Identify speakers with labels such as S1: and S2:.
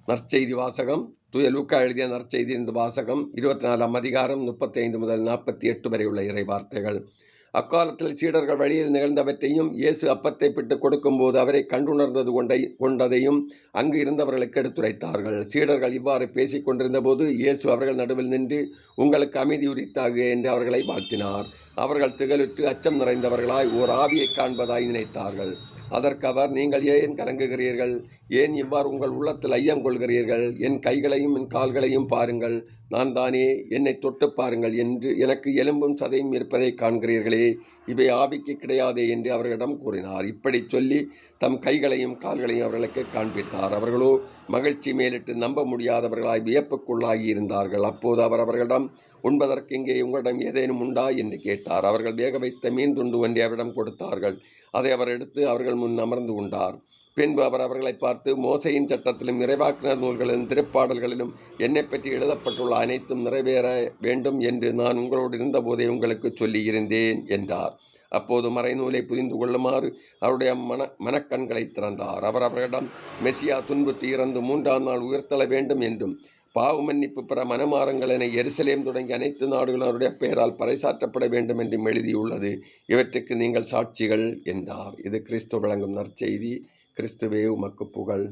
S1: நற்செய்தி வாசகம். தூய லூக்கா எழுதிய நற்செய்தியின் வாசகம் 24ஆம் அதிகாரம் 35 முதல் 48 வரை உள்ள இறை வார்த்தைகள். அக்காலத்தில் சீடர்கள் வழியில் நிகழ்ந்தவற்றையும் இயேசு அப்பத்தை பிட்டு கொடுக்கும்போது அவரை கண்டுணர்ந்தது கொண்டதையும் அங்கு இருந்தவர்களுக்கு எடுத்துரைத்தார்கள். சீடர்கள் இவ்வாறு பேசிக் கொண்டிருந்த போது இயேசு அவர்கள் நடுவில் நின்று, உங்களுக்கு அமைதி உரித்தாக என்று அவர்களை வாழ்த்தினார். அவர்கள் திகழுற்று அச்சம் நிறைந்தவர்களாய் ஓர் ஆவியை காண்பதாய் நினைத்தார்கள். அதற்கு அவர், நீங்கள் ஏன் கலங்குகிறீர்கள்? ஏன் இவ்வாறு உங்கள் உள்ளத்தில் ஐயம் கொள்கிறீர்கள்? என் கைகளையும் என் கால்களையும் பாருங்கள், நான் தானே, என்னை தொட்டு பாருங்கள், என்று எனக்கு எலும்பும் சதையும் இருப்பதை காண்கிறீர்களே, இவை ஆவிக்கு கிடையாதே என்று அவர்களிடம் கூறினார். இப்படி சொல்லி தம் கைகளையும் கால்களையும் அவர்களுக்கு காண்பித்தார். அவர்களோ மகிழ்ச்சி மேலிட்டு நம்ப முடியாதவர்களாய் வியப்புக்குள்ளாகி இருந்தார்கள். அப்போது அவர் அவர்களிடம், உண்பதற்கு இங்கே உங்களிடம் ஏதேனும் உண்டா என்று கேட்டார். அவர்கள் வேக வைத்த மீன் துண்டு ஒன்றை அவரிடம் கொடுத்தார்கள். அதை அவர் எடுத்து அவர்கள் முன் அமர்ந்து கொண்டார். பின்பு அவர் அவர்களை பார்த்து, மோசையின் சட்டத்திலும் இறைவாக்கினர் நூல்களிலும் திருப்பாடல்களிலும் என்னை பற்றி எழுதப்பட்டுள்ள அனைத்தும் நிறைவேற வேண்டும் என்று நான் உங்களோடு இருந்தபோதே உங்களுக்கு சொல்லி இருந்தேன் என்றார். அப்போது மறைநூலை புரிந்து கொள்ளுமாறு அவருடைய மனக்கண்களை திறந்தார். அவர் அவர்களிடம், மெசியா துன்புற்று இறந்து 3ஆம் நாள் உயிர்த்தெழ வேண்டும் என்றும் பாவ மன்னிப்பு பெற மனமாறுங்கள் என எருசலேம் தொடங்கி அனைத்து நாடுகளும் அவருடைய பெயரால் பறைசாற்றப்பட வேண்டும் என்றும் எழுதியுள்ளது. இவற்றுக்கு நீங்கள் சாட்சிகள் என்றார். இது கிறிஸ்து வழங்கும் நற்செய்தி. கிறிஸ்துவே உமக்கு புகழ்.